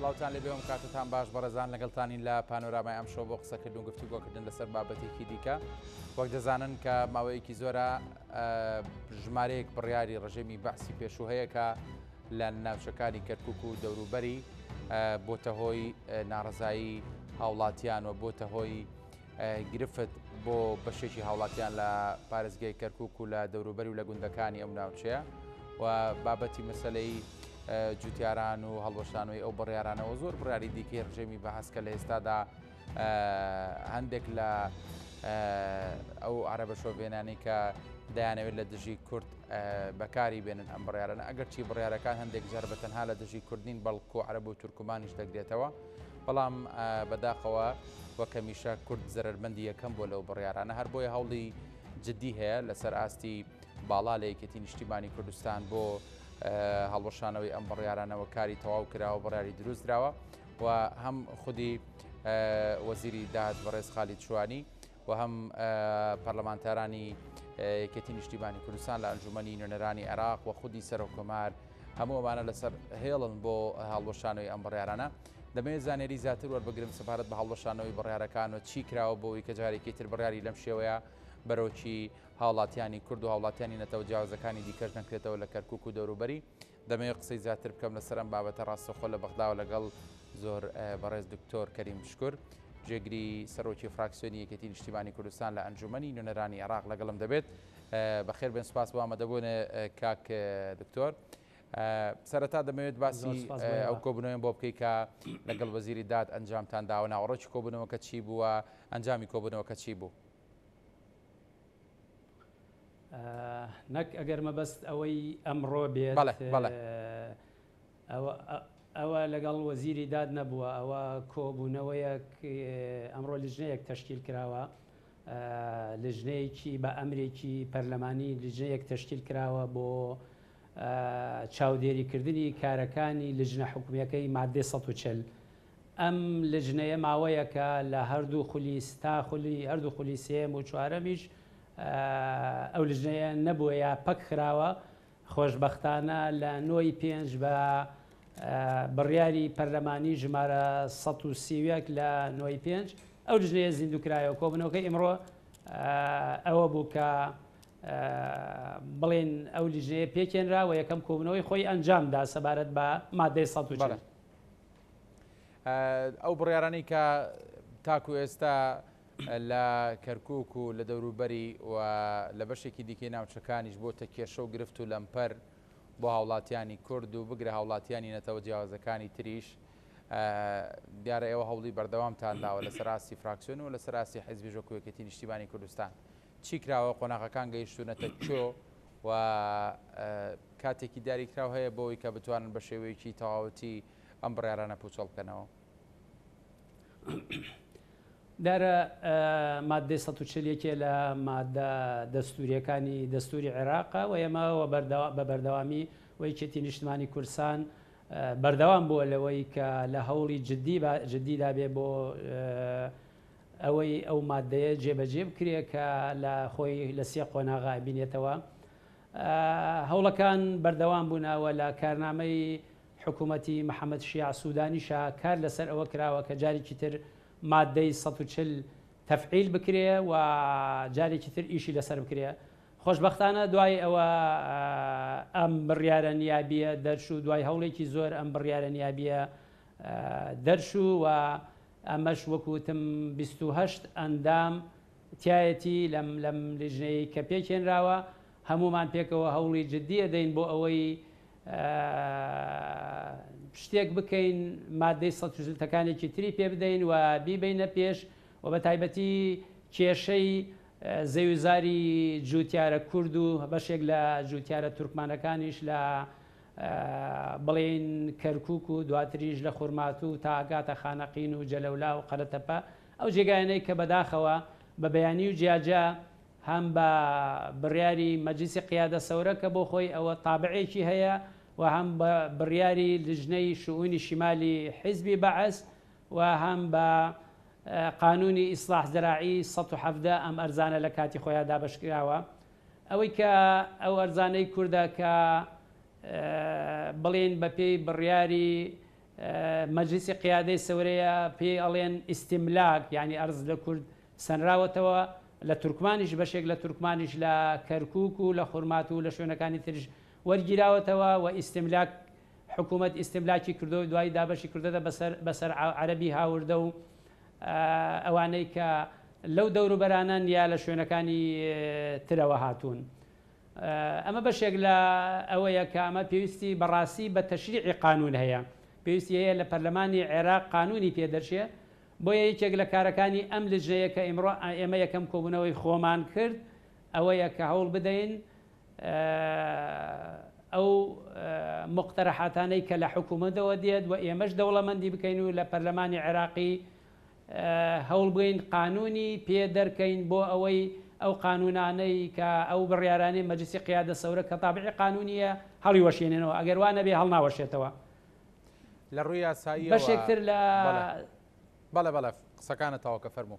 سڵاوتان لێ بێوم کاتتان باش بەڕێزان لەگەڵتانین لە پانۆرامای ئەم شەو بۆ قسەکردن و گفتوگۆکردن لەسەر بابەتێکی دیکە وەک دەزانن کە ماوەیەکی زۆرە ژمارەیەک بڕیاری ڕژێمی بەعسی پێشوو هەیە کە لە ناوچەکانی کەرکووک و دەوروبەری بۆتە هۆی ناڕزایی هاوڵاتیان و بۆتە هۆی گرفت بۆ بەشێکی هاوڵاتیان لە پارێزگای کەرکووک و لە دەوروبەری و لە گوندەکانی ئەم ناوچەیە و بابەتی مەسەلەی جوتیاران و هەڵوەشانەوەی ئەو بڕیارانەوە زۆر بڕیاری دیکەی ڕژێمی بەهەسکە لە ئێستادا هەندێک لە ئەو عەرەبە شۆڤێنانەی کە دەیانەوێت لە دژی کورد بەکاری بێنن ئەم بڕیارانە ئەگەرچی بڕیارەکان هەندێک جار بەتەنها لە دژی کوردین بەڵکو عەرەب و تورکمانیش دەگرێتەوە بەڵام بەداخەوە وەک هەمیشە کورد زەرمەندی یەکەم بۆ لەو بڕیارانە هەر بۆیە هەوڵی جدی هەیە لەسەر ئاستی باڵا لە یەکێتی نیشتیمانی کوردستان بۆ هەڵوەشانەوەی ئەم بڕیارانەوە کاری تەواو کراوە بڕیاری دروست درراوە و هەم خودی وەزیری داهات بەڕێز خالید شوانی و هەم پەرلەمانتارانی یەکێتی نیشتیمانی کوردستان لە ئەنجومەنی نوێنەرانی عێراق و خودی سەرۆکۆمار هەموو ئەمانە لەسەر هێڵن بۆ هەڵوەشانەوەی ئەم بڕیارانە دەمەوێت زانێری زیاتر وەربگرم سەپارەت بە هەڵوەشانەوەی بڕیارەکان و چی کراوە بۆەوەی کە جارێکی تر بڕیاری لەم شێوەیە بەرەوکی هاوڵاتیانی کورد و هاوڵاتیانی نەتەوە جیاوازەکانی دیکەش نەکرێتەوە لە کەرکووک و دەوروبەری دەمەوێت قسەی زیاتر بکەم لەسەر ئەم بابەتە ڕاستەخۆ لە بەغداوە لەگەڵ زۆر بەڕێز دکتۆر کەریم شکور جێگری سەرۆکی فراکسیۆنی یەکێتی نیشتیمانی کوردستان لە ئەنجومەنی نوێنەرانی عێراق لەگەڵم دەبێت بەخێر بێن سوپاس بۆ ئامادەبوون کاک دکتۆر سەرەتا دەمەوێت باسی ئەو کۆبوونەوەیان بۆ بکەی کە لەگەڵ وەزیری داد ئەنجامتان داوە ناوەڕۆکی کۆبوونەوەکە چی بووە ئەنجامی کۆبوونەوەکە چی بوو نەک ئەگەر مەبەست ئەوەی ئەمڕۆ بێت ئەوە لەگەڵ وەزیری داد نەبووە ئەوە کۆبوونەوەیەک ئەمڕۆ لیژنەیەک تەشکیل کراوە لیژنەیەکی بە ئەمرێکی پەرلەمانی لیژنەیەک تەشکیل کراوە بۆ چاودێریکردنی کارەکانی لیژنە حکومیەکەی ماددەی 140 ئەم لیژنەیە ماوەیەکە لە هەردوو خولی ستا خولی هەردوو خولی سێم و چوارەمیش ئەو لیژنەیە نەبووە یا پەک خراوە خۆشبەختانە لە 9ی 5 بە بڕیاری پەرلەمانی ژمارە 130 لە 9ی 5 ئەو لیژنەیە زیندووکرایەوە کۆبوونەوەکەی ئیمڕۆ ئەوە بوو کە بڵێن ئەو لیژنەیە پێکێنرا و یەکەم کۆبوونەوەی خۆی ئەنجامدا سەبارەت بە ماددەی 140 ئەو بڕیارانەی کە تاکو ئێستا لە کەرکووک و لە دەوروبەری و لە بەشێکی دیکەی ناوچەکانیش بۆتە کێشە و گرفت و لەمپەر بۆ هاوڵاتیانی کورد و بگرە هاوڵاتیانی نەتەوە جیاوازەکانی تریش دیارە ئێوە هەوڵی بەردەوامتان داوە لە سەراستی فراکسیۆن و لە سەراستی حیزبی ژۆکوەکەتی نیشتیمانی کوردستان چی کراوە قۆناغەکان گەیشتونەتە چۆ و کاتێکی دیاریکراو هەیە بۆەوەی کە بتوانن بە شێوەیەکی تەواوەتی ئەم بڕیارانە پوچەڵ بکەنەوە دارە ماددەی 140 لە مادە دەستوریەکانی دەستوری عێراقا و ئێمەوە بە بەردەوامی و یەکێتی نیشتیمانی کوردستان بەردەوام بووە لەوەی کە لە هەوڵی جددیدا بێ بۆ ئەوەی ئەو مادەیە جێبەجێ بکرێ کە لە خۆی لە سێ قۆناغا بینێتەوە هەوڵەکان بەردەوام بوونەوە لە کارنامەی حکوومەتی محەممەد شیع سوودانیشە کار لەسەر ئەوە کراوە کە جارێکی تر ماددەی 140 تەفعیل بکرێ و جارێکی تر ئیشی لەسەر بکرێ خۆشبەختانە دوای ئەوە ئەم بڕیارە نیابیە دەرچوو دوای هەوڵێکی زۆر ئەم بڕیارە نیابیە دەرچوو و ئەمەش وەکوتم 28 ئەندام تایەتی لەم لیژنەی کە پێکێنراوە هەمومان پێکەوە هەوڵی جددیە دەین بۆ ئەوەی شتێک بکەین ماددەی 140ەکانێکی تری پێ بدەین و بیبینە پێش و بە تایبەتی کێشەی زەویزاری جوتیارە کورد و بەشێک لە جوتیارە تورکمانەکانیش لە بڵێن کەرکووک و دواتریش لە خورمات و تا ئاگاتە خانەقین و جەلەولا و قەرەتەپە ئەو جێگایانەی کە بەداخەوە بە بەیانی و جیاجا هەم بە بڕیاری مەجلیسی قیادە سەورە کە بۆ خۆی ئەوە تابعێکی هەیە و هەم بە بڕیاری لیژنەی شؤونی شیمالی حیزبی بەعەس و هەم بە قانونی ئیسلاح زەراعی 117 ئەم ئەرزانە لە کاتی خۆیان دابەشکراوە ئەوەی کە ئەو ئەرزانەی کووردە کە بڵێن بە پێی بڕیاری مەجلیسی قیادەی سەورەیە پێی ئەڵێن ئیستیملاک یعنی ئەرز لە کورد سەنراوەتەوە لە تورکمانیش بەشێک لە تورکمانیش لە کەرکووک و لە خورمات و لە شوێنەکانی ترش وەرگیراوەتەوە و ئیستیملاک حکوومەت ئیستیملاکی کردو و دوای دابەشی کردەدە بەسەر عەرەبی هاوردە و ئەوانەی کە لەو دەوروبەرانن یا لە شوێنەکانی ترەوە هاتوون. ئەمە بەشێک لە ئەوەیە کە ئەمە پێویستی بەڕاستی بە تەشریعی قانون هەیە، پێویستی هەیە لە پەرلەمانی عێراق قانونی پێدەچێ. بۆیە یەکێک لە کارەکانی ئەم لجنەیە کە ئێمە یەکەم کۆبوونەوەی خۆمان کرد ئەوەیە کە هەوڵ بدەین ئەو مقتەرەحاتانەی کە لە حکوومەتەوە دێت و ئێمەش دەوڵەمەندی بکەین و لە پەرلەمانی عێراقی هەوڵ بگەین قانونی پێ دەرکەین بۆ ئەوەی ئەو قانونانەی کە ئەو بڕیارانەی مەجلیسی قیادە سەورە کە تابعی قانونیە هەڵی وەشێنێنەوە ئەگەر وانە بێ هەڵ ناوەشێتەوە. لە ڕووی یاسایی بەشێکتر لە بەڵێ قسەکانتەوە کە فەرموو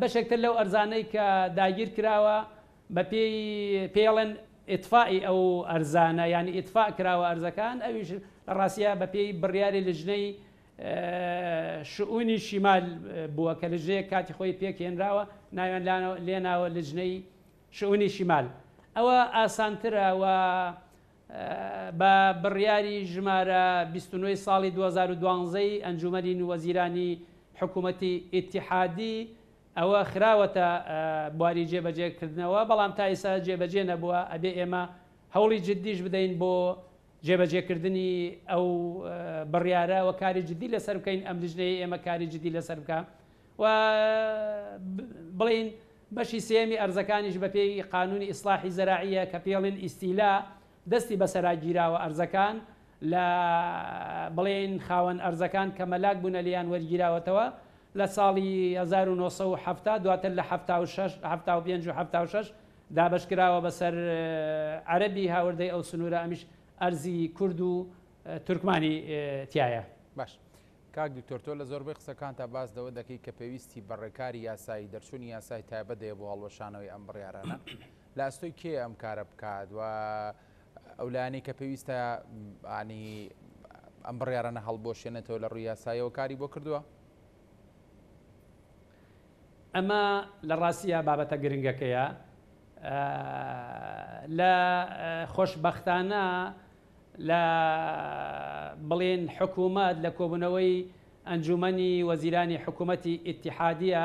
بەشێکتر لەو ئەرزانەی کە داگیر کراوە بە پێڵێن ئیتفائی ئەو ئەرزانە ینی ئیتفاء کراوە ئەرزەکان ئەویش لە ڕاستیە بە پێی بڕیاری لجنەی شؤونی شیمال بووە کە لژەیە کاتی خۆی پێکهێنراوە ناوێن لێناوە لجنەی شؤونی شیمال. ئەوە ئاسانترە و بە بڕیاری ژمارە 29 ساڵی 2012 ئەنجومەنی وەزیرانی حکوومەتی ئیتیحادی ئەوە خراوەتە بواری جێبەجێکردنەوە، بەڵام تا ئێستا جێبەجێ نەبووە. ئەبێ ئێمە هەوڵی جددیش بدەین بۆ جێبەجێکردنی ئەو بڕیارە و کاری جددی لەسەر بکەین. ئەم لجنەیە ئێمە کاری جددی لەسەر بکە و بڵین بەشی سێمی ئەرزەکانیش بە پێی قانونی ئیسلاحی زەراعیە کە پێڵێن ئیستیلا دەستی بەسەراگیراوە ئەرزەکان لە بڵێن خاوەن ئەرزەکان کە مەلاک بوونە لیان وەرگیراوەتەوە لە ساڵی 1970 دواتر لە 75 و 76 دابشکراوە بەسەر عەرەبی هاوردەی ئەو سنوورە ئەمیش ئەرزی کورد و تورکمانی تایە. باش کاک دکتۆر تۆ لە زۆربەی قسەکانتە باس دەوە دەکەی کە پێویستی بەڕێکاری یاسایی دەرچوونی یاسای تایبەت دەیە بۆ هەڵوەشانەوەی ئەم بڕیارانە لە ئەستۆی کێ ئەم کارە بکات و ئەولانەی کە پێویستە ئانی ئەم بڕیارانە هەڵبۆشێنێتەوە لە ڕووی یاساییەوە کاری بۆ کردووە؟ ئەمە لە ڕاستیە بابەتە گرنگەکەیە. لە خۆشبەختانە لە بڵێن حکوومەت لە کۆبوونەوەی ئەنجومەنی وەزیرانی حکوومەتی ئیتیحادیە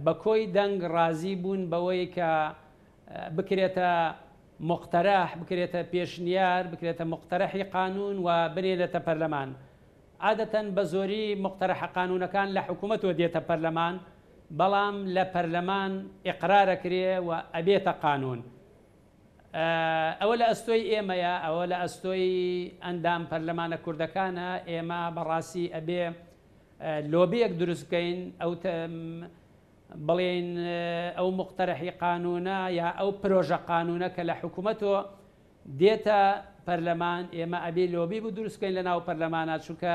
بە کۆی دەنگ ڕازی بوون بەوەی کە بکرێتە مقتەرەح، بکرێتە پێشنیار، بکرێتە مقتەرەحی قانون و بنێتە پەرلەمان. عادەتەن بە زۆری مقتەرەح قانونەکان لە حکوومەتەوە دێتە پەرلەمان، بەڵام لە پەرلەمان ئیقرارەکرێ و ئەبێتە قانون. ئەوە لە ئەستۆی ئێمەیە، ئەوە لە ئەستۆی ئەندام پەرلەمانە کوردەکانە. ئێمە بەڕاستی ئەبێ لۆبیەک دروست بکەین ئەو بڵێن ئەو مقتەرەحی قانونە یا ئەو پرۆژە قانونە کە لە حکوومەتەوە دێتە پەرلەمان. ئێمە ئەبێ لۆبی بوو دروست بکەین لە ناو پەرلەمانە، چونکە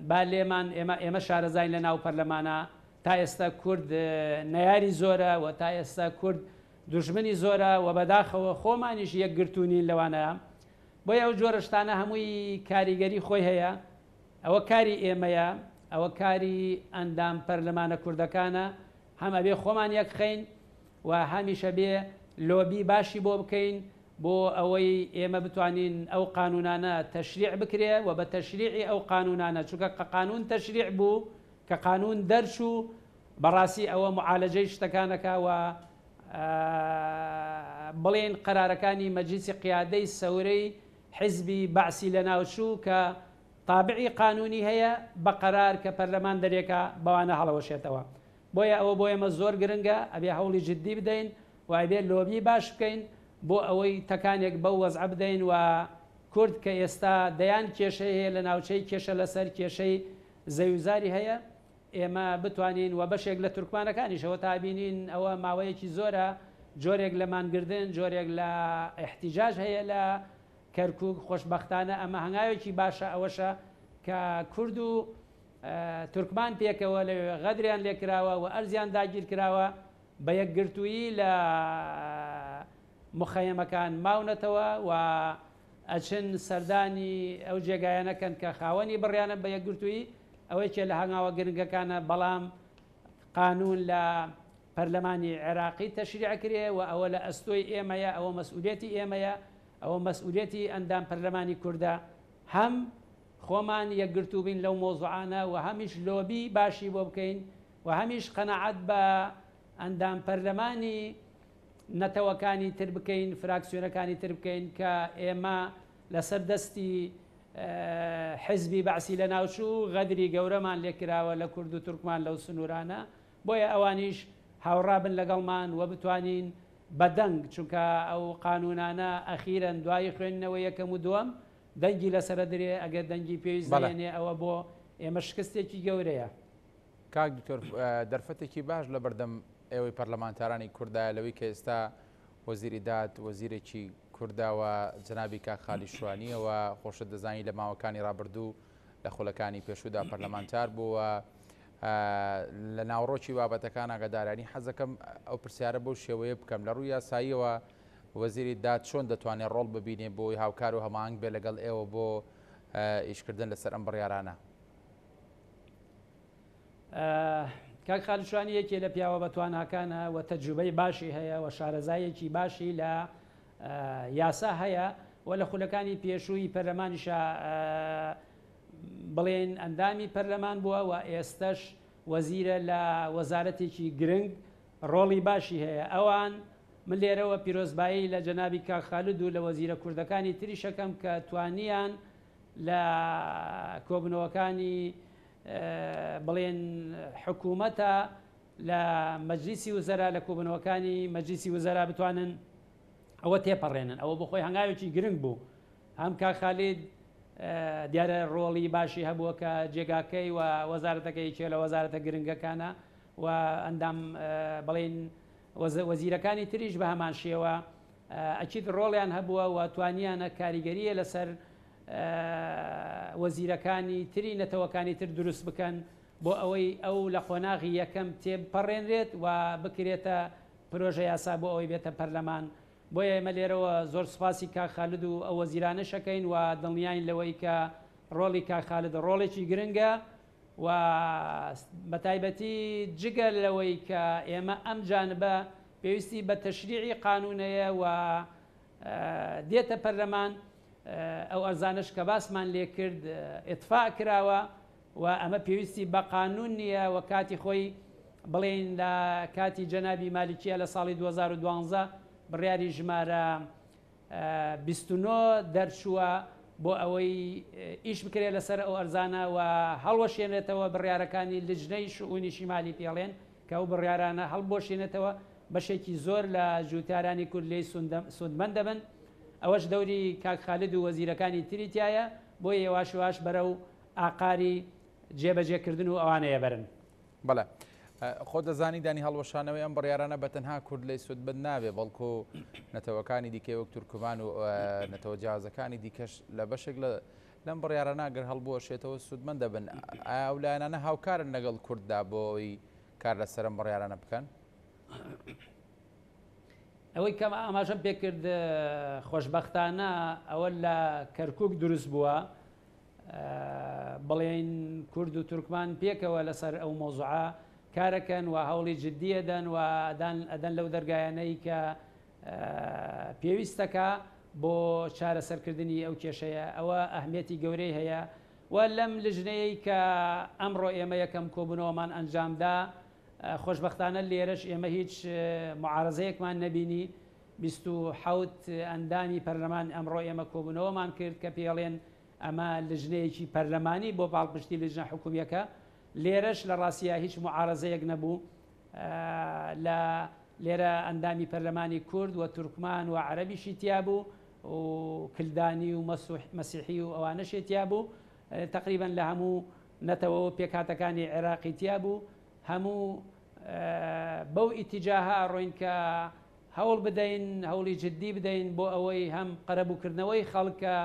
با لێمان ئێمە شارەزاین لە ناو پەرلەمانە. تا ئێستا کورد نەیاری زۆرە و تا ئێستا کورد دوژمنی زۆرە و بەداخەوە خۆمانیش یەکگرتوونین لەوانەیە. بۆیە ئەو جۆرەشتانە هەمووی کاریگەری خۆی هەیە. ئەوە کاری ئێمەیە، ئەوە کاری ئەندام پەرلەمانە کوردەکانە. هەم ئەبێ خۆمان یەکخەین و هەمیشە بێ لۆبی باشی بۆ بکەین بۆ ئەوەی ئێمە بتوانین ئەو قانونانە تەشریع بکرێ و بە تەشریعی ئەو قانونانە، چونکە کە قانون تەشریع بوو کە قانون دەرچوو بەڕاستی ئەوە معالەجەی شتەکانەکە و بڵێن قەرارەکانی مەجلیسی قیادەی سەورەی حیزبی بەعسی لە ناوچوو کە تابعی قانونی هەیە بە قەرار کە پەرلەمان دەرێکە بەوانە هەڵەوەشێتەوە. بۆیە ئەوە بۆ ئێمە زۆر گرنگە، ئەبێ هەوڵی جددی بدەین و ئەبێ لۆبی باش بکەین بۆ ئەوەی تەکانێک بەو وەزع بدەین و کورد کە ئێستا دەیان کێشەی هەیە لە ناوچەی کێشە لەسەر کێشەی زەویزاری هەیە، ئێمە بتوانین و بەشێک لە تورکمانەکانیشەوە تابینین ئەوە ماوەیەکی زۆرە جۆرێک لە مانگردن، جۆرێک لە احتیجاج هەیە لە کەرکووک. خۆشبەختانە ئەمە هەنگاوێکی باشە ئەوەشە کە کورد و تورکمان پێکەوە لە غەدریان لێکراوە و ئەرزیان داگیر کراوە بە یەکگرتوویی لە مخەیەمەکان ماونەتەوە و ئەچن سەردانی ئەو جێگایانەکەن کە خاوەنی بڕیانە بە یەکگرتووی ئەوەی کێ لە هەنگاوە گرنگەکانە بەڵام قانون لە پەرلەمانی عێراقی تەشریعکرێ و ئەوە لە ئەستۆی ئێمەیە ئەوە مەسئولێتی ئێمەیە ئەوە مەسئولێتی ئەندام پەرلەمانی کووردە هەم خۆمان یەکگرتوو بین لەو مۆزوعانە و هەمیش لۆبی باشی بۆ بکەین و هەمیش قەنەعەت بە ئەندام پەرلەمانی نەتەوەکانی تر بکەین فراکسیۆنەکانی تر بکەین کە ئێمە لەسەر دەستی حزبی بەعسی لە ناوچوو غەدری گەورەمان لێکراوە لە کورد و تورکمان لەو سنوورانە بۆیە ئەوانیش هاوڕابن لەگەڵمان و بتوانین بەدەنگ چونکە ئەو قانونانە ئەخیرەن دوای خوێندنەوە یەکەم و دووەم دەنگی لەسرە درێ ئەگەر دەنگی پێویست دێنێ ئەوە بۆ ئێمە شکستێکی گەورەیە. کاک دکتۆر دەرفەتێکی باش لە بەردەم ئێوەی پەرلەمانتارانی کوردایە لەوەی کە ئێستا وەزیری داد وەزیرێکی کورداوە جەنابی کاک خالی شوانیەوە خۆشت دەزانی لە ماوەکانی ڕابردوو لە خۆلەکانی پێشودا پەرلەمانتار بووە لە ناوڕۆکی بابەتەکان ئاگادارانی حەزەکەم ئەو پرسیارە بەو شێوەیە بکەم لە ڕووی یاساییەوە وەزیری داد چۆن دەتوانێت ڕۆڵ ببینێ بۆی هاوکار و هەماهنگ بێ لەگەڵ ئێوە بۆ ئیشکردن لەسەر ئەم بڕیارانە؟ کاک خالیشوانی یەکێ لە پیاوە بەتواناکانە و تەجروبەی باشی هەیە و شارەزایەکی باشی لە یاسا هەیە و لە خولەکانی پێشووی پەرلەمانیشە بڵێن ئەندامی پەرلەمان بووە و ئێستش وەزیرە لە وەزارەتێکی گرنگ ڕۆڵی باشی هەیە. ئەوان من لێرەوە پیرۆزبایی لە جەنابی کاک خالد و لە وەزیرە کوردەکانی تریشەکەم کە توانیان لە کۆبنەوەکانی بڵێن حکوومەتە لە مەجلیسی وزەرا لە کۆبنەوەکانی مەجلیسی وزەرا بتوانن ئەوە تێپەڕێنن. ئەوە بخۆی هەنگاوێکی گرنگ بوو. هەم کاک خالید دیارە ڕۆڵی باشی هەبووە کە جێگاکەی و وەزارەتەکەی چێ لە وەزارەتە گرنگەکانە و ئەندام بڵێن وەزیرەکانی تریش بە هەمان شێوە ئەچیت ڕۆڵیان هەبووە و توانیانە کاریگەریە لەسەر وەزیرەکانی تری نەتەوەکانی تر دروست بکەن بۆ ئەوەی ئەو لە قۆناغی یەکەم تێپەڕێنرێت و بکرێتە پرۆژە یاسا بۆ ئەوەی بێتە پەرلەمان. بۆیە ئێمە لێرەوە زۆر سوپاسی کاک خالد و ئەو وەزیرانە شەکەین و دڵنیاین لەوەی کە ڕۆڵی کاک خالد ڕۆڵێکی گرنگە و بەتایبەتی جگە لەوەی کە ئێمە ئەم جانبە پێویستی بە تەشریعی قانونەیە و دێتە پەرلەمان ئەو ئەرزانش کە باسمان لێ کرد ئێتفاع کراوە و ئەمە پێویستی بە قانون نییە و کاتی خۆی بڵێن لە کاتی جەنابی مالیکیە لە ساڵی 2012 بڕیاری ژمارە 29 دەرچووە بۆ ئەوەی ئیش بکرێت لەسەر ئەو ئەرزانە و هەڵوەشێنێتەوە بڕیارەکانی لجنەی شئونی شیمالی پێڵێن کە ئەو بڕیارانە هەڵبۆشێنێتەوە بەشێکی زۆر لە جوتیارانی کورد لێی سوودمەند دەبن. ئەوەش دەوری کاک خالد و وەزیرەکانی تریتایە بۆ یێواشواش بەرەو ئاقاری جێبەجێکردن و ئەوانەیە بەرن. بەڵێ خۆ دەزانی دانی هەڵوەشانەوەی ئەم بڕیارانە بەتەنها کورد لەی سوودبەد نابێ بەڵکو نەتەوەکانی دیکەی وەک تورکمان و نەتەوە جیازەکانی دیکەش لە بەشێک لەم بڕیارە ناگەر هەڵبوەشێتەوە سوودمەند دەبن. ئەو لایەنانە هاوکارن لەگەڵ کورددا بۆ ئەوی کار لەسەر ئەم بڕیارانە بکەن؟ ئەوەی کەم ئاماژەم پێ کرد خۆشبەختانە ئەوە لە کەرکووک دروست بووە بڵێن کورد و تورکمان پێکەوە لەسەر ئەو مۆزوعە کارەکەن و هەوڵی جددیەدەن و ئەدەن لەو دەرگایانەی کە پێویستەکە بۆ چارەسەرکردنی ئەو کێشەیە. ئەوە ئەهمیەتی گەورەی هەیە و لەم لژنەیەی کە ئەمڕۆ ئێمە یەکەم کۆبوونەوەمان ئەنجامدا خۆشبەختانە لێرەش ئێمە هیچ معارەزەیەکمان نەبینی. 27 ئەندامی پەرلەمان ئەمڕۆ ئێمە کۆبوونەوەمان کرد کە پێڵێن ئەمە لژنەیەکی پەرلەمانی بۆ باڵپشتی لژنە حکوومیەکە. لێرەش لە ڕاستیە هیچ معارەزەیەک نەبوو لە لێرە ئەندامی پەرلەمانی کورد و تورکمان و عەرەبیشی تیا بوو و کلدانی و مەسیحی و ئەوانەشی تیا بوو. تقریبا لە هەموو نەتەوە و پێکهاتەکانی عێراقی تیا بوو. هەموو بەو ئیتیجاها ڕۆین کە هەوڵ بدەین هەوڵی جددی بدەین بۆ ئەوەی هەم قەرەبووکردنەوەی خەڵکە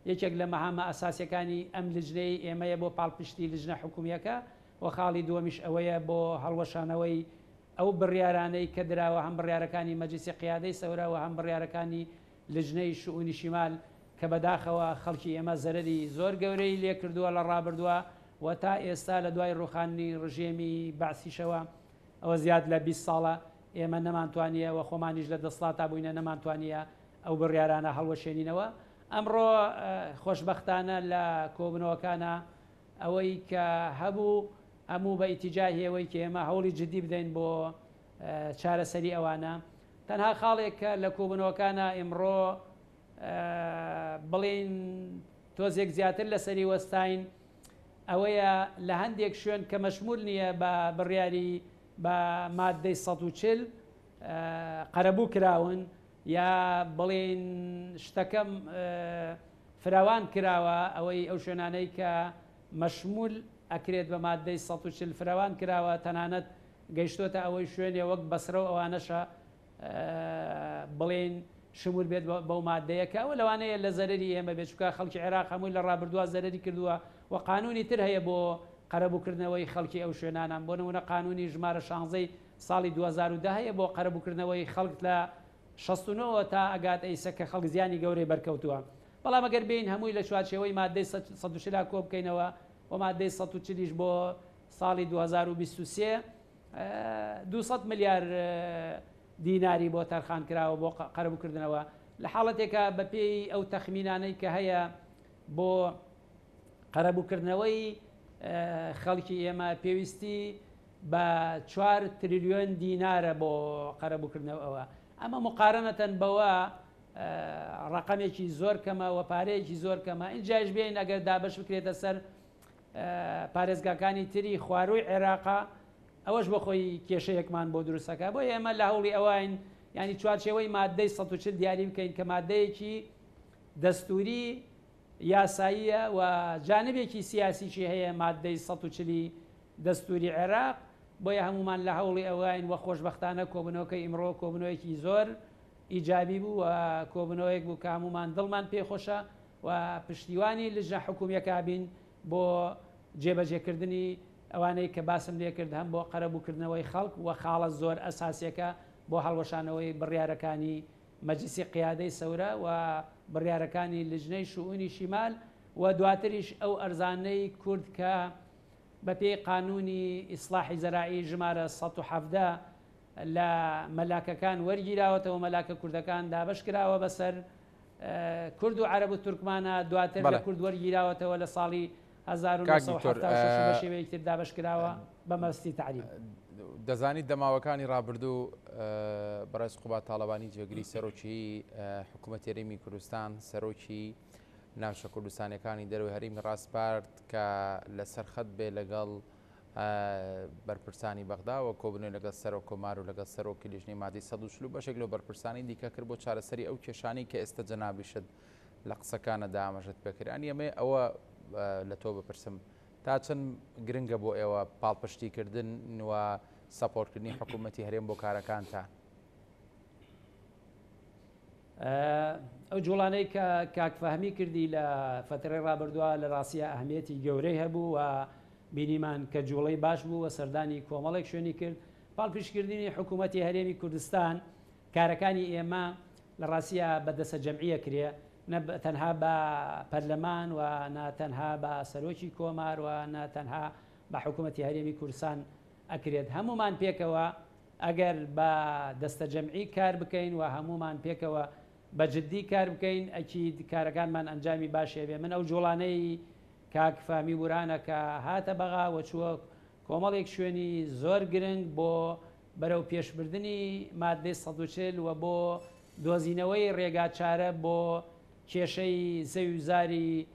یەکێک لە مەهامە ئەساسیەکانی ئەم لجنەی ئێمەیە بۆ پاڵپشتی لژنە حکوومیەکە و خاڵی دووەمیش ئەوەیە بۆ هەڵوەشانەوەی ئەو بڕیارانەی کە دراوە هەم بڕیارەکانی مەجلیسی قیادەی سەورە و هەم بڕیارەکانی لجنەی شئونی شیمال کە بەداخەوە خەڵکی ئێمە زەرری زۆر گەورەی لێ کردووە لە ڕابردووە و تا ئێستا لە دوای ڕوخاندنی ڕژێمی بەعسیشەوە ئەوە زیاد لە 20 ساڵە ئێمە نەمانتوانیە و خۆمانیش لە دەسڵاتا بووینە نەمانتوانیە ئەو بڕیارانە هەڵوەشێنینەوە. ئەمڕۆ خۆشببختانە لە کۆبنەوەکانە ئەوەی کە هەبوو هەموو بە ئیتیجاهیەوەی کە ئێمە هەوڵی جدی بدەین بۆ چارەسەری ئەوانە. تەنها خاڵێک کە لە کۆبنەوەکانە ئێمڕۆ بڵین تۆزێک زیاتر لەسەری وەستاین ئەوەیە لە هەندێک شوێن کە مەشمول نییە بە بڕیاری بە مادەی 140 قەرەبوو کراون یا بڵێن شتەکەم فراوان کراوە ئەوەی ئەو شوێنانەی کە مەشمول ئەکرێت بە مادەی 140 فراوان کراوە تەنانەت گەیشتۆتە ئەوەی شوێنێ وەک بەسرە و ئەوانەشە بڵێن شمول بێت بەو مادەیەکە ئەوە لەوانەیە لە زەرری ئێمە بێچکە خەڵکی عێراق هەمووی لە ڕابردووە زەرری کردووە و قانونی تر هەیە بۆ قەرەبووکردنەوەی خەڵکی ئەو شوێنانان بۆ نمونە قانونی ژمارە 16 ساڵی 2010 هەیە بۆ قەرەبووکردنەوەی خەڵک لە 69 تا ئەگات ئەیسە کە خەڵک زیانی گەورەی بەرکەوتووە. بەڵام ئەگەر بین هەمووی لە چوارچێوەی مادەی 140 کۆ بکەینەوە و مادەی 140 بۆ ساڵی 2023 200 ملیار دیناری بۆ تەرخان کراوە بۆ قەرەبووکردنەوە لە حاڵەتێکە بە پێی ئەو تەخمینانەی کە هەیە بۆ قەرەبووکردنەوەی خەڵکی ئێمە پێویستی بە 4 تریلیۆن دینارە بۆ قەرەبووکردنەوە. ئەمە مقارنەتەن بەوە ڕقمێکی زۆر کەمە و پارەیەکی زۆر کەمە. اینجاش بێن ئەگەر دابش بکرێتە سەر پارێزگاکانی تری خواروی عێراقا ئەوەش بە خۆی کێشەیەکمان بۆ دروستەکە. بۆ ئێمە لە هەوڵی ئەوین ینی چوارچێوەی مادەی 140 دیاری بکەین کە مادەیەکی دەستوری یاساییە و جانبێکی سیاسیشی هەیە مادەی 140 دەستوری عێراق. بۆیە هەمومان لە هەوڵی ئەوین و خۆشببختانە کۆبنەوەکەی ئیمڕۆ کۆبنەوەیکی زۆر ئیجابی بوو و کۆبنەوەیەک بوو کە هەمومان دڵمان پێخۆشە و پشتیوانی لژنە حکوومیەکە بین بۆ جێبەجێکردنی ئەوانەی کە باسم لێ کرد هەم بۆ قەرەبووکردنەوەی خەڵک و خاڵە زۆر ئەساسیەکە بۆ هەڵوەشانەوەی بڕیارەکانی مەجلیسی قیادەی سەورە و بڕیارەکانی لژنەی شوئونی شیمال و دواتریش ئەو ئەرزانەی کورد کە بە پێی قانونی ئیسلاحی زەراعی ژمارە 117 لە مەلاکەکان وەرگیراوەتەوە مەلاکە کوردەکان دابش کراوە بەسەر کورد و عەرەب و تورکمانە دواتر لە کورد وەرگیراوەتەوە لە ساڵی 1970 بە شێوەیەکی تر دابش کراوە بە مەبەستی تعریب. دەزانیت دەماوەکانی ڕابردوو بەڕێز قوبات تاڵەبانی جێگری سەرۆکی حکوومەت هەرێمی کوردستان سەرۆکی ناوچە کوردستانەکانی دەروی هەرێمی ڕاستپارت کە لەسەر خەت بێ لەگەڵ بەرپرسانی بەغدا و کۆبنەوەی لەگەڵ سەرۆک کۆمار و لەگەڵ سەرۆکی لیژنەی مادەی 140 بەشێک لەو بەرپرسانی دیکە کرد بۆ چارەسەری ئەو کێشانەی کە ئێستا جەنابیشت لە قسەکانەدا ئاماژەت پێکردیان. ئێمە ئەوە لە تۆ بپرسم تا چەند گرنگە بۆ ئێوە پاڵپشتیکردن و سەپۆرتکردنی حکوومەتی هەرێم بۆ کارەکانتان؟ ئەو جوڵانەی کە کاکفەهمی کردی لە فترەی ڕابردووە لە ڕاستیە ئەهمیەتی گەورەی هەبوو و بینیمان کە جوڵەی باش بوو و سەردانی کۆمەڵێک شوێنی کرد. پاڵپشتکردنی حکوومەتی هەرێمی کوردستان کارەکانی ئێمە لە ڕاستیە بەدەستە جەمعیە کرێ، تەنها بە پەرلەمان و ناتەنها بە سەرۆکی کۆمار و ناتەنها بە حکوومەتی هەرێمی کوردستان ئەکرێت. هەمومان پێکەوە ئەگەر بە دەستە جەمعی کار بکەین و هەمومان پێکەوە بە جددی کار بکەین ئەکید کارەکانمان ئەنجامی باشێ بێ. من ئەو جوڵانەی کاکفامی بورانە کە هاتە بەغا و چووە کۆمەڵێک شوێنی زۆر گرنگ بۆ بەرەو پێشبردننی مادەی 140 و بۆ دۆزینەوەی ڕێگا چارە بۆ کێشەی زەویزاری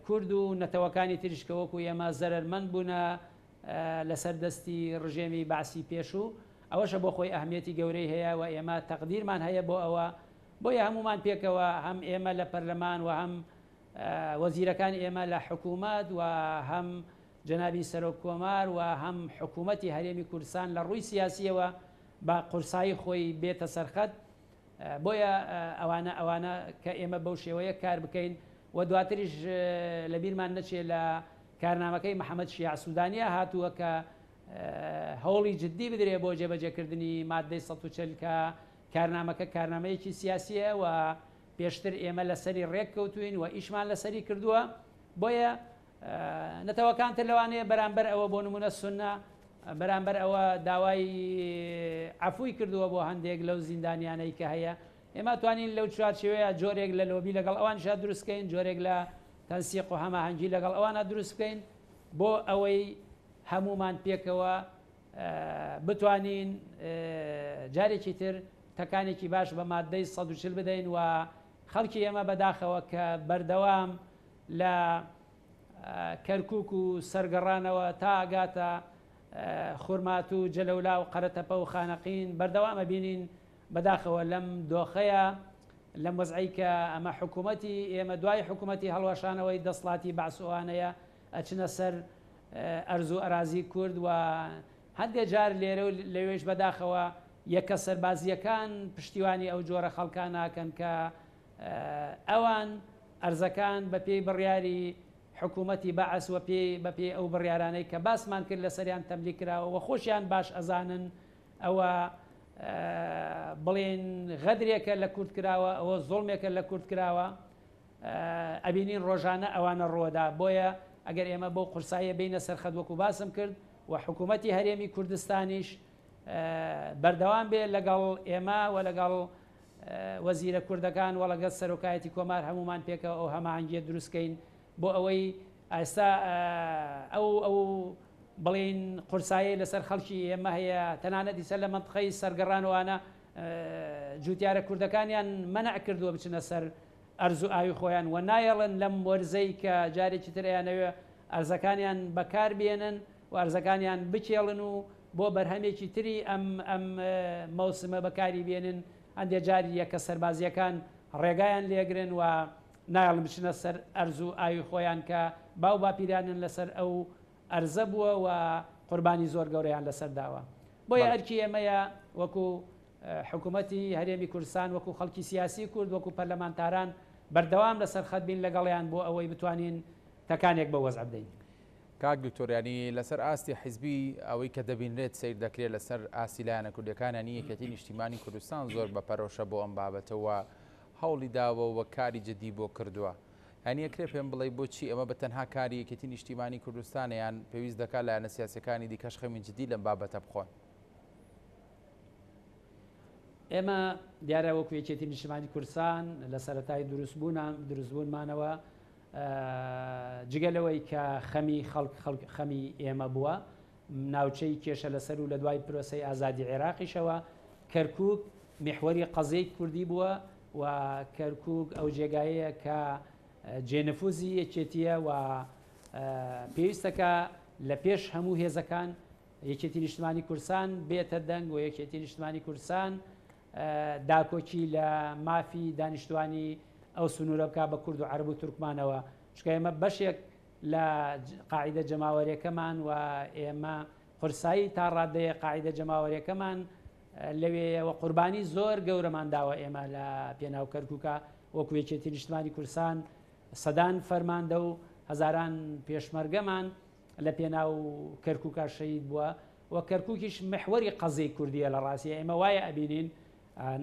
کورد و نەتەوەکانی تریشکەوەکو ئێمە زەرمەند بوونە لەسەر دەستی ڕژێمی باسی پێشوو. ئەوەشە بۆ خۆی ئەهمیەتی گەورەی هەیە و ئێمە تەقدیرمان هەیە بۆ ئەوە. بۆیە هەمومان پێکەوە هەم ئێمە لە پەرلەمان و هەم وەزیرەکانی ئێمە لە حکوومەت و هەم جەنابی سەرۆک کۆمار و هەم حکوومەتی هەرێمی کوردستان لە ڕووی سیاسیەوە بە قورسایی خۆی بێتە سەرخەت. بۆیە ئەوانە کە ئێمە بەو شێوەیە کار بکەین و دواتریش لە بیرمان نەچێ لە کارنامەکەی محەممەد شیع سوودانیا هاتووە کە هەوڵی جددی بدرێ بۆ جێبەجێکردنی مادەی 140 کە کارنامەکە کارنامەیەکی سیاسیە و پێشتر ئێمە لەسەری ڕێک کەوتوین و ئیشمان لەسەری کردووە بۆیە نەتەوەکانتر لەوانەیە بەرامبەر ئەوە بۆ نمونە سونە بەرامبەر ئەوە داوای عفووی کردووە بۆ هەندێک لەو زیندانیانەی کە هەیە ئێمە توانین لەو چوارچێوەیە جۆرێک لە لۆبی لەگەڵ ئەوانشا دروستکەین جۆرێک لە تەنسیق و هەماهەنگی لەگەڵ ئەوانە دروست بکەین بۆ ئەوەی هەمومان پێکەوە بتوانین جارێکی تر تەکانێکی باش بە مادەی 140 بدەین و خەڵکی ئێمە بەداخەوە کە بەردەوام لە کەرکووک و سەرگەڕانەوە تا ئاگاتە خورمات و جەلەولا و قەرەتەپە و خانەقین بەردەوامە بینین بەداخەوە لەم دۆخەیە لەم وەزعی کە ئەمە حکوومەتی ئێمە دوای حکوومەتی هەڵوەشانەوەی دەسڵاتی بەعسوانەیە ئەچنە سەر ئەرزوو ئەرازی کورد و هەندێک جار لێرە و لەوێش بەداخەوە یەکە سەربازیەکان پشتیوانی ئەو جۆرە خەڵکان ناکەن کە ئەوان ئەرزەکان بە پێی بڕیاری حکوومەتی بەعس و بە پێی ئەو بڕیارانەی کە باسمان کرد لە سەریان تەملی کراوە و خۆشیان باش ئەزانن ئەوە بڵێن غەدرێکە لە کورد کراوە ئەوە زۆڵمێکە لە کورد کراوە ئەبینین ڕۆژانە ئەوانە ڕۆدا بۆیە ئەگەر ئێمە بۆ قورسایە بینە سەرخەت وەکو باسم کرد و حکوومەتی هەرێمی کوردستانیش بەردەوام بێ لەگەڵ ئێمە و لەگەڵ وەزیرە کوردەکان و لەگەڵ سەرۆکایەتی کۆمار هەمومان پێکەوە ئەو هەماهەنگیە دروستکەین بۆ ئەوەی ئێستا ئەو بڵین قورسایی لەسەر خەڵکی ئێمە هەیە تەنانەت دیسە لە منطقەی سەرگەڕانەوانە جوتیارە کوردەکانیان مەنع کردووە بچنە سەر ئەرزوو ئاوی خۆیان و نایەڵن لەم وەرزەی کە جارێکی تریانەوێ ئەرزەکانیان بەکار بێنن و ئەرزەکانیان بچێڵن و بۆ بەرهەمێکی تری ئەم مەوسمە بەکاری بێنن هەندێک جاری یەکە سەربازیەکان ڕێگایان لێگرن و نایڵ بچنە سەر ئەرزوو ئاوی خۆیان کە باو باپیرانن لەسەر ئەو ئەرزە بووە و قوربانی زۆر گەورەیان لەسەر داوە بۆیە ئەرکی ئێمەیە وەکو حکوومەتی هەرێمی کوردستان وەکو خەڵکی سیاسی کورد وەکو پەرلەمانتاران بەردەوام لەسەر خەت بین لەگەڵیان بۆ ئەوەی بتوانین تەکانێک بە وەزع بدەین. کاک دکتۆریانی لەسەر ئاستی حیزبی ئەوەی کە دەبینرێت سیر دەکرێت لەسەر ئاستی لایەنە کوردەکانانی یەکەتی نیشتیمانی کوردستان زۆر بەپەرۆشە بۆ ئەم بابەتەوە هەوڵی داوە و کاری جدی بۆ کردووە. هەنیەکرێ پێم بڵێ بۆچی ئەمە بە تەنها کاری یەکەتی نیشتیمانی کوردستانیان پێویست دەکات لایەنە سیاسەکانی دیکەش خەمی جدی لەم بابەتە بخۆن. ئێمە دیارە وەکو یەکێتی نیشتیمانی کوردستان لە سەرەتای دروستبوونمانەوە جگەلەوەی کە خەمی ئێمە بووە ناوچەی کێشە لەسەر و لە دوای پرۆسەی ئازادی عێراقیشەوە کەرکووک میحوەری قەزەی کوردی بووە و کەرکووک ئەو جێگایەیە کە جێنفوزی یەکێتیە و پێویستەکە لە پێش هەموو هێزەکان یەکێتی نیشتیمانی کوردستان بێتە دەنگ و یەکێتی نیشتیمانی کوردستان داکۆکی لە مافی دانیشتوانی ئەو سنوورە بکە بە کورد و عەرب و تورکمانەوە چکە ئێمە بەشێک لە قاعیدە جەماوەریەکەمان و ئێمە قورسایی تا ڕادەیە قاعیدە جەماوەریەکەمان لەوێ و قوربانی زۆر گەورەمان داوە ئێمە لە پێناو کەرکووکە وەکو یەکێتی نیشتیمانی کوردستان سەدان فەرماندە و هەزاران پێشمەرگەمان لە پێناو کەرکووکە شەهید بووە و کەرکووکیش محوەری قەزەی کوردیە لە ڕاستیە ئێمە وایە ئەبینین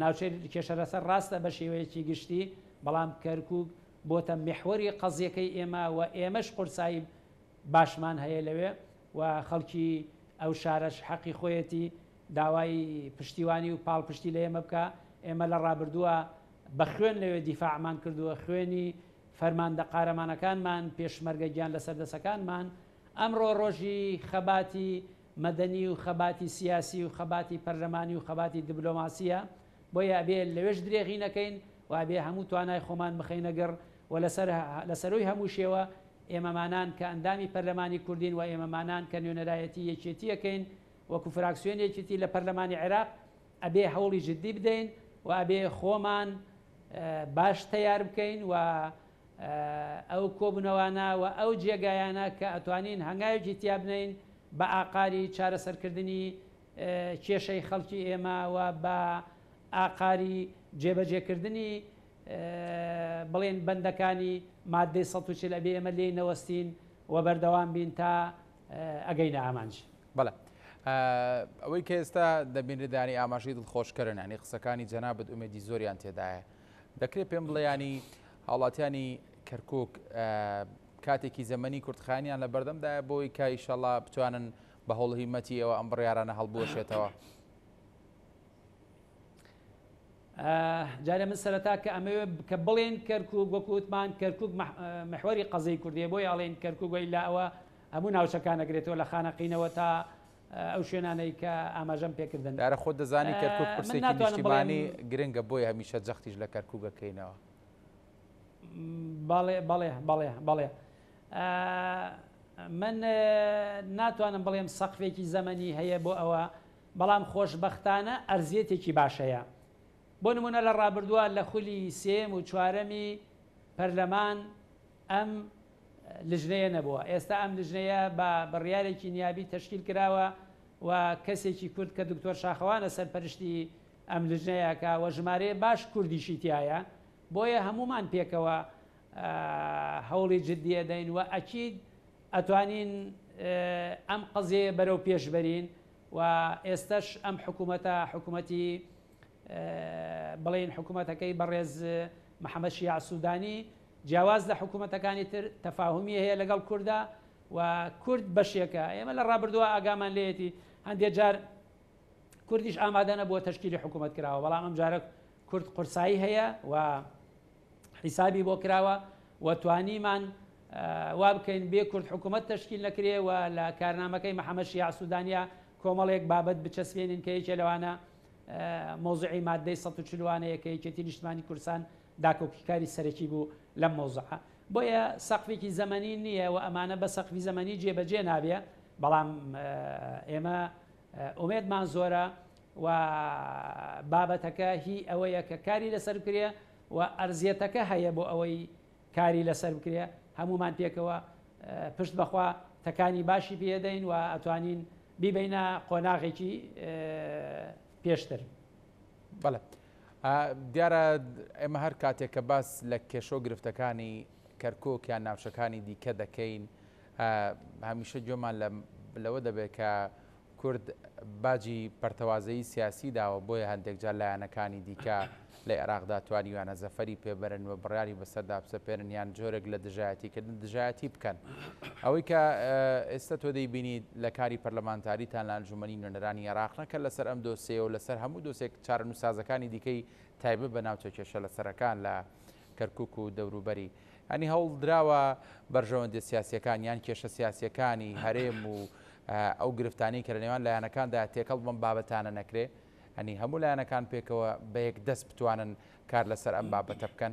ناوچەی کێشە لەسەر ڕاستە بە شێوەیەکی گشتی بەڵام کەرکووک بۆتە محوەری قەزیەکەی ئێمە و ئێمەش قورسایی باشمان هەیە لەوێ و خەڵکی ئەو شارەش حەقی خۆیەتی داوای پشتیوانی و پاڵپشتی لە ئێمە بکە ئێمە لە ڕابردووە بە خوێن لەوێ دیفاعمان کردووە خوێنی فەرماندە قارەمانەکانمان پێشمەرگە گیان لەسەر دەسەکانمان ئەمڕۆ ڕۆژی خەباتی مەدەنی و خەباتی سیاسی و خەباتی پەرلەمانی و خەباتی دیبلۆماسیە بۆیە ئەبێ لەوێش درێغی نەکەین و ئەبێ هەموو توانای خۆمان بخەینەگەڕ و لەسەرۆی هەموو شێوە ئێمەمانان کە ئەندامی پەرلەمانی کوردین و ئێمەمانان کە نوێنەرایەتی یەکێتیەکەین وەکو فراکسیۆن یەکێتی لە پەرلەمانی عێراق ئەبێ هەوڵی جدی بدەین و ئەبێ خۆمان باش تەیار بکەین و ئەو کۆبوونەوانە و ئەو جێگایانە کە ئەتوانین هەنگاوێکی تیا بنین بە ئاقاری چارەسەرکردنی کێشەی خەڵکی ئێمە و بە ئاقاری جێبەجێکردنی بڵێن بەندەکانی مادەی 140 ئەبێ ئێمە لێی نەوەستین و بەردەوام بین تا ئەگەینە ئامانج. بەڵێ ئەوەی کە ئێستا دەبینێدانی ئاماژەی دڵخۆشکردن ینی قسەکانی جەنابەت ئومێدی زۆریان تێدایە دەکرێت پێم بڵێ ینی هاوڵاتیانی کەرکووک کاتێکی زەمەنی کورتخانیان لە بەردەمدایە بۆی کە ئیشەڵا بتوانن بە هەوڵهیمەتی ئەوە ئەم بڕیارانە هەڵبوەشێتەوە. جارێ من سەرەتا کە ئەمەوێ کە بڵێن کەرکووک وەکووتمان کەرکووک محوەری قەزەی کوردیە بۆی ئەڵێن کەرکووک وی لا ئەوە هەموو ناوچەکان ئەگرێتەوە لە خانەقینەوە تا ئەو شوێنانەی کە ئاماژەم پێکردن. دارە خۆت دەزانی کەرکووک پرسێکی نیشتیمانی گرنگە بۆی هەمیشە جەختیش لە کەرکووکەکەینەوە. بەڵێ من ناتوانم بڵێم سەقفێکی زەمەنی هەیە بۆ ئەوە، بەڵام خۆشبەختانە ئەرزیەتێکی باشەیە. بۆ نمونە لە ڕابردووە لە خولی سێم و چوارەمی پەرلەمان ئەم لژنەیە نەبووە. ئێستا ئەم لژنەیە بە بڕیارێکی نیابی تەشکیل کراوە و کەسێکی کورد کە دکتۆر شاخەوانە سەرپەرشتی ئەم لژنەیەکە و ژمارەیە باش کوردیشی تایە، بۆیە هەمومان پێکەوە هەوڵی جددیە دەین و ئەکید ئەتوانین ئەم قەزێ بەرەو پێشبەرین و ئێستش ئەم حکوومەتی بڵێن حکوومەتەکەی بەڕێز محەممەد شیع سوودانی جیاواز لە حکوومەتەکانی تر تەفاهمی هەیە لەگەڵ کووردا و کورد بەشێکە. ئێمە لە ڕابردووە ئاگامان لێتی هەندێک جار کوردیش ئامادە نەبووە تەشکیلی حکوومەت کراوە، بەڵام ئەم جارە کورد قورسایی هەیە و حیسابی بۆ کراوە و توانیمان وا بکەین بێ کورد حکوومەت تەشکیل نەکرێ و لە کارنامەکەی محەممەد شیع سوودانیا کۆمەڵێک بابەت بچەسبێنین کە یەکێ لەوانە مۆزوعی مادەی 140 کە یەکێتی نیشتمانی کوردستان داکۆکیکاری سەرەکی بوو لەم مۆزوعە. بۆیە سەقفێکی زەمەنی نییە و ئەمانە بە سەقفی زەمەنی جێبەجێ نابێ، بەڵام ئێمە ئومێدمان زۆرە و بابەتەکە هی ئەوەیە کە کاری لەسەر بکرێ و ئەرزیەتەکە هەیە بۆ ئەوەی کاری لەسەر بکرێ. هەمومان پێکەوە پشت بەخوا تەکانی باشی پێدەین و ئەتوانین بیبینە قۆناغێکی پێشتر. بەڵێ دیارە ئێمە هەر کاتێک کە باس لە کێشۆ گرفتەکانی کەرکووک یان ناوچەکانی دیکە دەکەین هەمیشە گوێمان لەوە دەبێت کە کورد باجی پەرتەوازەیی سیاسی داوە، بۆیە هەندێک جار لایەنەکانی دیکە لە عێراقدا توانیوانە زەفەری پێبەرن و بڕیاری بەسەردا بسەپێرن یان جۆرێک لە دژایەتیکردن دژایەتی بکەن. ئەوەی کە ئێستا تۆ دەیبینی لە کاری پەرلەمانتاریتان لە ئەنجومەنی نوێنەرانی عێراق نەکە لەسەر ئەم دۆسیە و لەسەر هەموو دۆسێک چارەنووسازەکانی دیکەی تایبەت بە ناوچە کێشە لەسەرەکان لە کەرکووک و دەوروبەری ئەنی هەوڵ درراوە بەرژەوەندی سیاسیەکان یان کێشە سیاسیەکانی هەرێم و ئەو گرفتانی کە لە نێوان لایەنەکاندا تێکەڵ بەم بابەتانە نەکرێ، ئەنی هەموو لایەنەکان پێکەوە بە یەک دەست بتوانن کار لەسەر ئەم بابەتە بکەن.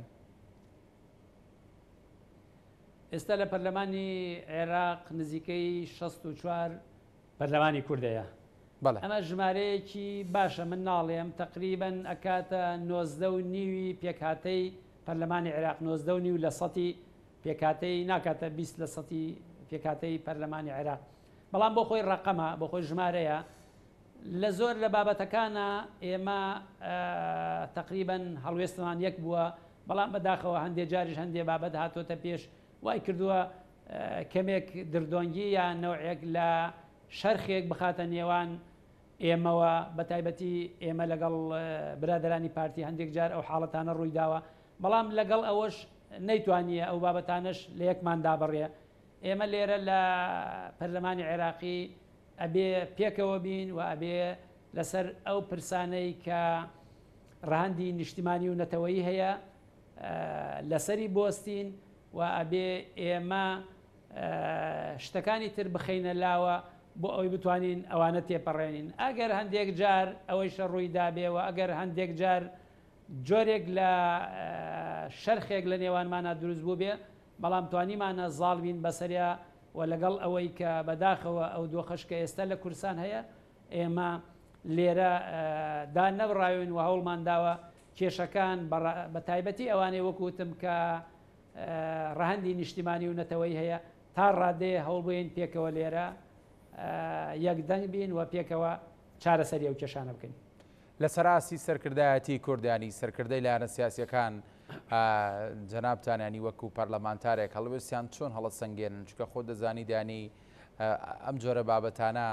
ئێستا لە پەرلەمانی عێراق نزیکەی 64 پەرلەمانی کوردەیە. ئەمە ژمارەیەکی باشە، من ناڵێم تقریبەن ئەکاتە 90.5 پێکهاتەی پەرلەمانی عێراق، 90.5 لە سەتی پێکهاتەی ناکاتە 20 لە سەتی پێکهاتەی پەرلەمانی عێراق. بەڵام بۆ خۆی ڕقەمە، بۆ خۆی ژمارەیە لە زۆر لە بابەتەکانە ئێمە تقریبەن هەڵوێستمان یەک بووە، بەڵام بەداخەوە هەندێک جاریش هەندێک بابەت هاتۆتە پێش وای کردووە کەمێک دردۆنگی یان نەوعێک لە شەرخێک بخاتە نێوان ئێمەوە، بە تایبەتی ئێمە لەگەڵ برادرانی پارتی هەندێک جار ئەو حاڵەتانە ڕووی داوە، بەڵام لەگەڵ ئەوەش نەیتوانیە ئەو بابەتانش لە یەکماندا بڕێ. ئێمە لێرە لە پەرلەمانی عێراقی ئەبێ پێکەوە بین و ئەبێ لەسەر ئەو پرسانەی کە ڕەهەندی نیشتیمانی و نەتەوەیی هەیە لەسەری بۆستین و ئەبێ ئێمە شتەکانی تر بخەینە لاوە بۆ ئەوی بتوانین ئەوانە تێپەڕێنین. ئەگەر هەندێک جار ئەوەی شەڕووی دابێەوە، ئەگەر هەندێک جار جۆرێک لە شەرخێک لە نێوانمانە دروست بوو بێ، بەڵام توانیمانە زاڵبین بەسەریا و لەگەڵ ئەوەی کە بەداخەوە ئەو دۆخەشکە ئێستا لە کوردستان هەیە ئێمە لێرە دا نەبڕاوین و هەوڵمان داوە کێشەکان بە تایبەتی ئەوانەی وەکوتم کە ڕەهەندی نیشتیمانی و نەتەوەی هەیە تا ڕادەیە هەوڵ بووین پێکەوە لێرە یەکدەنگ بین و پێکەوە چارەسەری ئەو کێشانە بکەین. لە سەراسی سەرکردایەتی کوردانی سەرکردەی لایەنە سیاسیەکان جەنابتانیانی وەکو پەرلەمانتارێک هەڵوێستیان چۆن هەڵە سەنگێنن، چکە خۆ دەزانی دانی ئەم جۆرە بابەتانە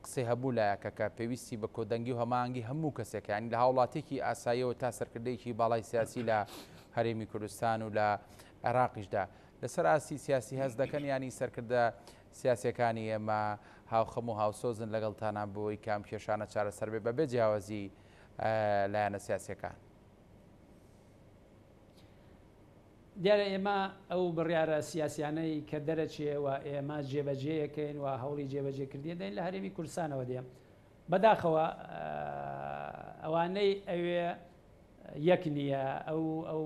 قسەی هەبوو لایەکە کە پێویستی بە کۆدەنگی و هەمانگی هەموو کەسێک ینی لە هاوڵاتێکی ئاساییەوە تا سەرکردەیەکی باڵای سیاسی لە هەرێمی کوردستان و لە عێراقیشدا لەسەر ئاسی سیاسی هەست دەکەن ینی سەرکردە سیاسەکانی ئێمە هاوخەم و هاوسۆزن لەگەڵتانە بۆی کام کێشانە چارەسەر بێ بەبێ جیاوازی لایەنە سیاسەکان. دیارە ئێمە ئەو بڕیارە سیاسیانەی کە دەرەچێەوە ئێمە جێبەجێیەکەین و هەوڵی جێبەجێکردی دەین لە هەرێمی کوردستانەوە دێم بەداخەوە ئەوانەی ئەوێ یەک نییە ئەو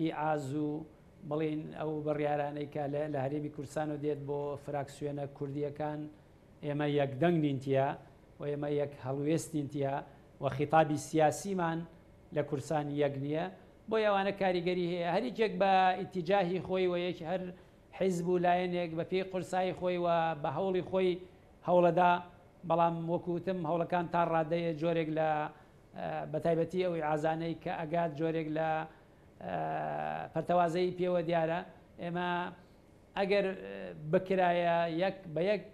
ئیعاز و بڵین ئەو بڕیارانەی کە لە هەرێمی کوردستانەوە دێت بۆ فراکسیۆنە کوردیەکان ئێمە یەکدەنگ نینتیە و ئێمە یەک هەڵوێست نینتیە و خیتابی سیاسیمان لە کوردستان یەک نییە بۆ ئەوانە کاریگەری هەیە هەریکێک بە ئیتیجاهی خۆی و یەک هەر حیزب و لایەنێک بە پێی قورسایی خۆی و بە هەوڵی خۆی هەوڵەدا بەڵام وەکوتم هەوڵەکان تا ڕادەیە جۆرێک لە بەتایبەتی ئەوی ئازانەی کە ئەگات جۆرێک لە پەرتەوازەی پێوە دیارە ئێمە ئەگەر بکرایە یەک بە یەک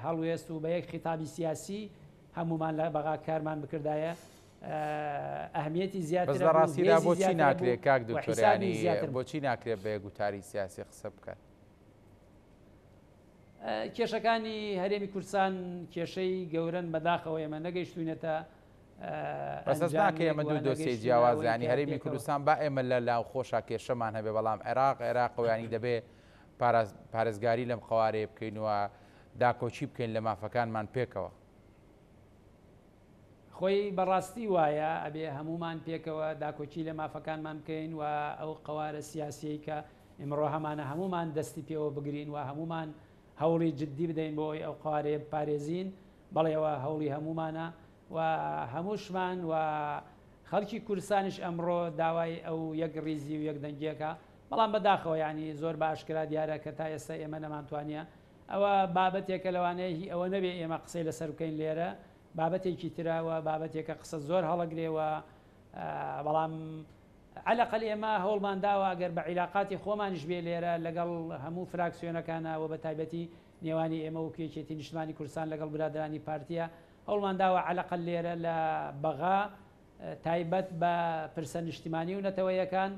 هەڵوێست و بە یەک خیتابی سیاسی هەمومان لە بەغا کارمان بکردایە ئەهمیەتی زیاتر بەس لە ڕاستیدا بۆچی ناکرێت کاک دکتۆرانی بۆچی ناکرێت بە گوتاری سیاسی قسە بکات؟ کێشەکانی هەرێمی کوردستان کێشەی گەورن بەداخەوە ئێمە نەگەیشتوینەتە بەسەس ناکە ئێمە دوو دۆسیی جیاوازیانی هەرێمی کوردستان با ئێمە لە لاو خۆشە کێشەمان هەبێ بەڵام عێراقەوەیانی دەبێ پارێزگاری لەم خوارێ بکەینەوە داکۆچی بکەین لە مافەکانمان پێکەوە. خۆی بەڕاستی وایە ئەبێ هەمومان پێکەوە داکۆچی لە مافەکانمان بکەین و ئەو قوارە سیاسی کە ئمڕۆ هەمانە هەمومان دەستی پێوە بگرین و هەمومان هەوڵی جددی بدەین بۆی ئەو قوارێ پارێزین بەڵێەوە هەوڵی هەمومانە و هەمووشمان و خەڵکی کوردستانیش ئەمڕۆ داوای ئەو یەک ڕیزی و یەک دەنگیەکە بەڵام بەداخەوە ینی زۆر باشکرا دیارە کە تا ئێستا ئێمە نەمانتوانە ئەوە بابەتێکە لەوانەیە ئەوە نەبێ ئێمە قسەی لەسەر بکەین لێرە بابەتێکی تراوە بابەتێکە قسە زۆر هەڵەگرێەوە بەڵام عەلەقەل ئێمە هەوڵمان داوە ئەگەر بە عیلاقاتی خۆمانیش بێ لێرە لەگەڵ هەموو فراکسیۆنەکانەوە بە تایبەتی نێوانی ئێمە و کێچێتی نیشتمانی کوردستان لەگەڵ برادرانی پارتیە هەوڵمان داوە عەلەقەل لێرە لە بەغا تایبەت بە پرسە نیشتیمانی و نەتەوەیەکان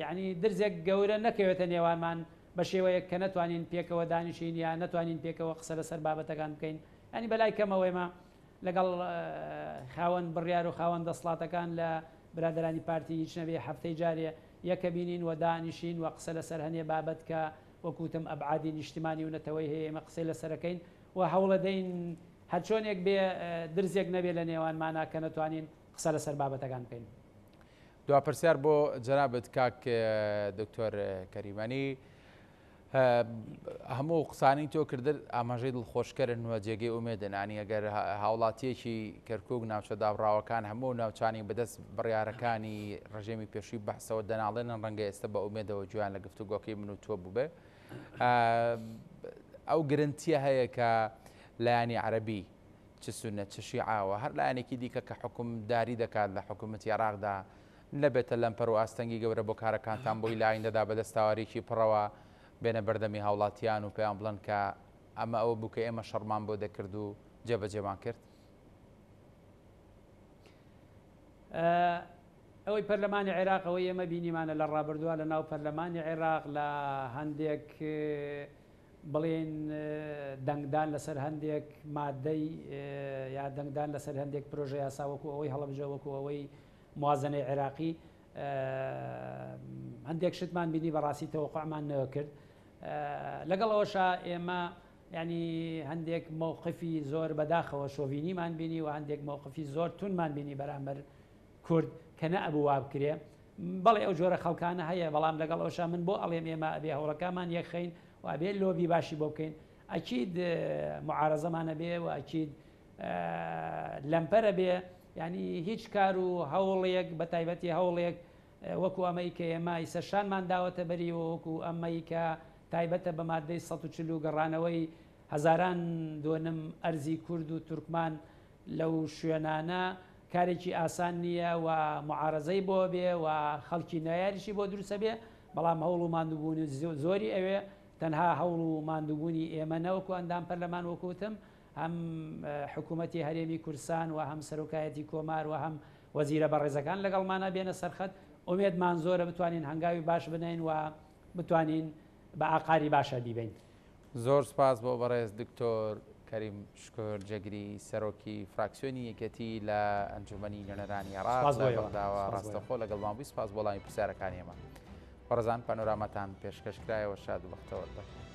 یعنی درزێک گەورە نەکەوێتە نێوانمان بە شێوەیە کە نەتوانین پێکەوە دانیشین یا نەتوانین پێکەوە قسە لەسەر بابەتەکان بکەین ینی بەلای کەمەوەیمە لەگەڵ خاوەن بڕیار و خاوەن دەسڵاتەکان لە برادرانی پارتی هیچ نەبێ هەفتەی جارێ یەکە بینین و دانیشین و قسە لەسەر هەنێ بابەت کە وەکوتم ئەبعادی نیشتیمانی و نەتەوەی هەیە ئێمە قسەی لەسەرەکەین و هەوڵە دەین هەر چۆنێک بێ درزێک نەبێ لە نێوانمانە کە نەتوانین قسە لەسەر بابەتەکان بکەین. دواپرسیار بۆ جەنابەت کاک دکتۆر کەریمانی هەموو قسانی تۆ کردن ئاماژەی دڵخۆشکەرن وە جێگەی ئومێدن ئانی ئەگەر هاوڵاتیەکی کەرکووک ناوچە دابڕاوەکان هەموو ناوچانی بەدەست بڕیارەکانی ڕژێمی پێشووی بەحسەوە دەناڵێنن ڕەنگە ئێستا بە ئومێدەوە جویان لە گفتوگۆکەی من و تۆ بووبێ ئەو گرنگتیە هەیە کە لایانی عەرەبی چ سونە چ شیعاوە هەر لایەنێکی دیکە کە حکومداری دەکات لە حکوومەتی عێراقدا نەبێتە لەمپەر و ئاستەنگی گەورە بۆ کارەکانتان بۆی لایەندەدا بەدەستاوەریکی پڕەوە بێنە بەردەمی هاوڵاتیان و پێیان بڵێن کە ئەمە ئەوە بوو کە ئێمە شەڕمان بۆ دەکرد و جێبەجێمان کرد. ئەوەی پەرلەمانی عێراقەوەی ئێمە بینیمانە لە ڕابردووە لە ناو پەرلەمانی عێراق لە هەندێک بڵێن دەنگدان لەسەر هەندێک مادەی یا دەنگدان لەسەر هەندێک پرۆژە یاسا وەکو ئەوەی هەڵەبجە وەکو ئەوەی موازنەی عێراقی هەندێک شتمان بینی بەڕاستی تەوەقعمان نەوە کرد لەگەڵ ئەوەشە ئێمە ینی هەندێک مووقفی زۆر بەداخەوە شۆڤینیمان بینی و هەندێک مووقفی زۆر تونمان بینی بەرامبەر کورد کە نەئەبوو وا بکرێ بەڵێ ئەو جۆرە خەڵکانە هەیە بەڵام لەگەڵ ئەوشە من بۆ ئەڵێم ئێمە ئەبێ هەوڵەکەمان یەکخەین و ئەبێ لۆبی باشی بۆ بکەین ئەکید معارەزەمانە بێ و ئەکید لەمپەرە بێ ینی هیچ کار و هەوڵێک بە تایبەتی هەوڵێک وەکو ئەمەی کە ئێمە ئیسەرشانمان داوەتە بەریەوە وەکو ئەمەی کە تایبەتە بە مادەی 140 گەڕانەوەی هەزاران دۆنم ئەرزی کورد و تورکمان لەو شوێنانە کارێکی ئاسان نییە و معارەزەی بۆ بێ و خەڵکی نایاریشی بۆ دروستە بێ بەڵام هەوڵ و ماندووبوون زۆری ئەوێ تەنها هەوڵ و ماندووبوونی ئێمە نەوەکو ئەندام پەرلەمان وەکوتم هەم حکوومەتی هەرێمی کورسان و هەم سەرۆکایەتی کۆمار و هەم وەزیرە بەڕێزەکان لەگەڵمانە بێنە سەرخەت ئومێدمان زۆرە بتوانین هەنگاوی باش بنین و بتوانین بە ئاقاری باشە بیبین. زۆر سپاس بۆ بەڕێز دکتۆر کەریم شکر جەگری سەرۆکی فراکسیۆنی یەکەتی لە ئەنجومەنی نوێنەرانی عێراق لە بەغداوە ڕاستەخۆ لەگەڵمان بووی. سپاس بۆ وەڵامی پرسیارەکانی ئێمە. بەڕێزان پانۆرامەتان پێشکەشکرایەوە شاد و بەختەوەربە.